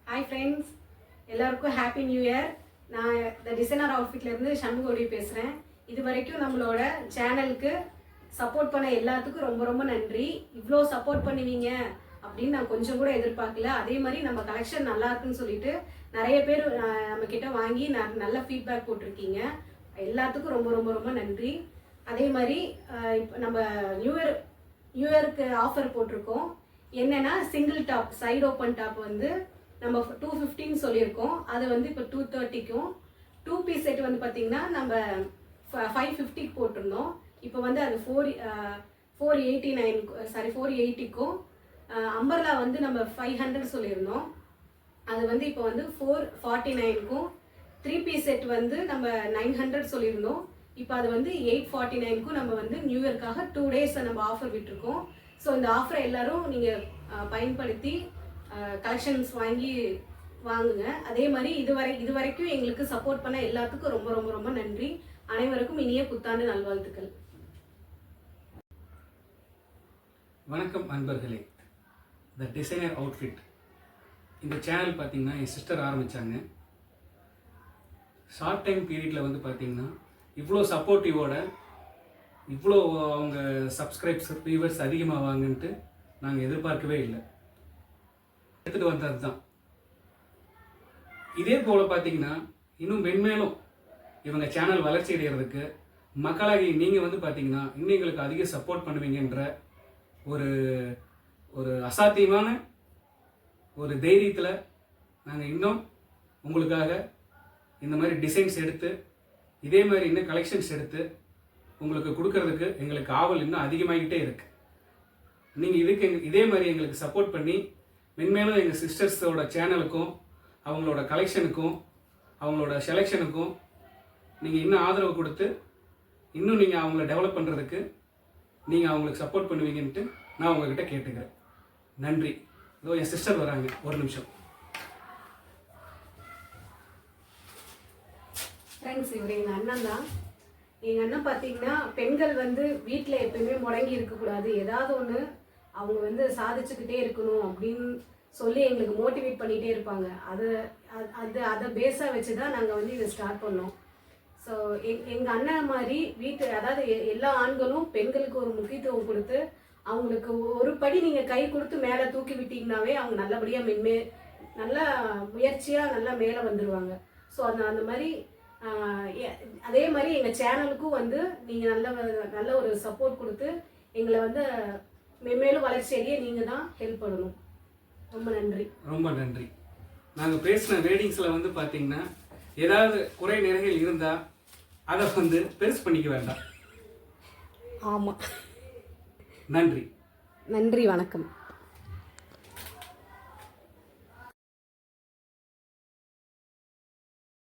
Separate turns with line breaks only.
Hi friends, எல்லாருக்கும் happy new year. நான் த designer அவுட்ஃபிட்லேருந்து சண்முகோடி பேசுகிறேன். இது வரைக்கும் நம்மளோட சேனலுக்கு சப்போர்ட் பண்ண எல்லாத்துக்கும் ரொம்ப ரொம்ப நன்றி. இவ்வளோ சப்போர்ட் பண்ணுவீங்க அப்படின்னு நான் கொஞ்சம் கூட எதிர்பார்க்கல. அதே மாதிரி நம்ம கலெக்ஷன் நல்லா இருக்குன்னு சொல்லிட்டு நிறைய பேர் நம்ம கிட்ட வாங்கி நல்ல ஃபீட்பேக் போட்டிருக்கீங்க. எல்லாத்துக்கும் ரொம்ப ரொம்ப ரொம்ப நன்றி. அதே மாதிரி இப்போ நம்ம நியூ இயருக்கு ஆஃபர் போட்டிருக்கோம். என்னன்னா single top side open top வந்து நம்ம 215 சொல்லியிருக்கோம். அது வந்து இப்போ 230க்கும், 2 பீஸ் செட் வந்து பார்த்தீங்கன்னா நம்ம 550க்கு போட்டிருந்தோம். இப்போ வந்து அது 480க்கும், அம்பர்லா வந்து நம்ம 500 சொல்லியிருந்தோம். அது வந்து இப்போ வந்து 449க்கும், 3 பீஸ் செட் வந்து நம்ம 900 சொல்லியிருந்தோம். இப்போ அது வந்து 849க்கும் நம்ம வந்து நியூ இயர்க்காக 2 டேஸ் நம்ம ஆஃபர் விட்டுருக்கோம். ஸோ இந்த ஆஃபரை எல்லாரும் நீங்கள் பயன்படுத்தி கலெக்ஷன்ஸ் வாங்குங்க. அதே மாதிரி இது வரைக்கும் எங்களுக்கு சப்போர்ட் பண்ண எல்லாத்துக்கும் ரொம்ப ரொம்ப ரொம்ப நன்றி. அனைவருக்கும் இனிய புத்தாண்டு நல்வாழ்த்துக்கள்.
வணக்கம் அன்பர்களே. த டிசைனர் அவுட்ஃபிட் இந்த சேனல் பார்த்தீங்கன்னா என் சிஸ்டர் ஆரம்பித்தாங்க. ஷார்ட் டைம் பீரியடில் வந்து பார்த்தீங்கன்னா இவ்வளோ சப்போர்ட்டிவோட இவ்வளோ அவங்க சப்ஸ்கிரைப்ஸ் வியூவர்ஸ் அதிகமாக வாங்கன்ட்டு நாங்கள் எதிர்பார்க்கவே இல்லை. எடுத்துகிட்டு வந்தது தான். இதே போல் பார்த்தீங்கன்னா இன்னும் மென்மேலும் இவங்க சேனல் வளர்ச்சி அடைகிறதுக்கு மக்களாகி நீங்கள் வந்து பார்த்தீங்கன்னா இன்னும் எங்களுக்கு அதிக சப்போர்ட் பண்ணுவீங்கன்ற ஒரு அசாத்தியமான ஒரு தைரியத்தில் நாங்கள் இன்னும் உங்களுக்காக இந்த மாதிரி டிசைன்ஸ் எடுத்து இதே மாதிரி இன்னும் கலெக்ஷன்ஸ் எடுத்து உங்களுக்கு கொடுக்கறதுக்கு எங்களுக்கு ஆவல் இன்னும் அதிகமாகிட்டே இருக்கு. நீங்கள் இதே மாதிரி எங்களுக்கு சப்போர்ட் பண்ணி மென்மேலும் எங்கள் சிஸ்டர்ஸோட சேனலுக்கும் அவங்களோட கலெக்ஷனுக்கும் அவங்களோட செலெக்ஷனுக்கும் நீங்கள் இன்னும் ஆதரவு கொடுத்து இன்னும் நீங்கள் அவங்கள டெவலப் பண்ணுறதுக்கு நீங்கள் அவங்களுக்கு சப்போர்ட் பண்ணுவீங்கன்ட்டு நான் உங்ககிட்ட கேட்டுக்கிறேன். நன்றி. இதோ என் சிஸ்டர் வராங்க, ஒரு நிமிஷம்.
தேங்க்ஸ். இவர் எங்கள் அண்ணன் தான். எங்கள் அண்ணன் பார்த்தீங்கன்னா பெண்கள் வந்து வீட்டில் எப்பயுமே முடங்கி இருக்கக்கூடாது, ஏதாவது ஒன்று அவங்க வந்து சாதிச்சுக்கிட்டே இருக்கணும் அப்படின்னு சொல்லி எங்களுக்கு மோட்டிவேட் பண்ணிகிட்டே இருப்பாங்க. அதை பேஸாக வச்சு தான் நாங்கள் வந்து இதை ஸ்டார்ட் பண்ணோம். ஸோ எங்கள் அண்ணன் மாதிரி அதாவது எல்லா ஆண்களும் பெண்களுக்கு ஒரு முக்கியத்துவம் கொடுத்து அவங்களுக்கு ஒரு படி நீங்கள் கை கொடுத்து மேலே தூக்கி விட்டீங்கன்னாவே அவங்க நல்லபடியாக நல்லா முயற்சியாக நல்லா மேலே வந்துடுவாங்க. ஸோ அந்த மாதிரி அதே மாதிரி எங்கள் சேனலுக்கும் வந்து நீங்கள் நல்ல ஒரு சப்போர்ட் கொடுத்து எங்களை வந்து மென்மேலும் வளர்ச்சி அடைய நீங்கள் தான் ஹெல்ப் பண்ணணும். ரொம்ப நன்றி.
ரொம்ப நன்றி. நாங்கள் பேசின வேடிங்ஸில் வந்து பார்த்தீங்கன்னா ஏதாவது குறை நிறைகள் இருந்தால் அதை வந்து பெருசு பண்ணிக்க வேண்டாம்.
ஆமாம்.
நன்றி.
நன்றி. வணக்கம்.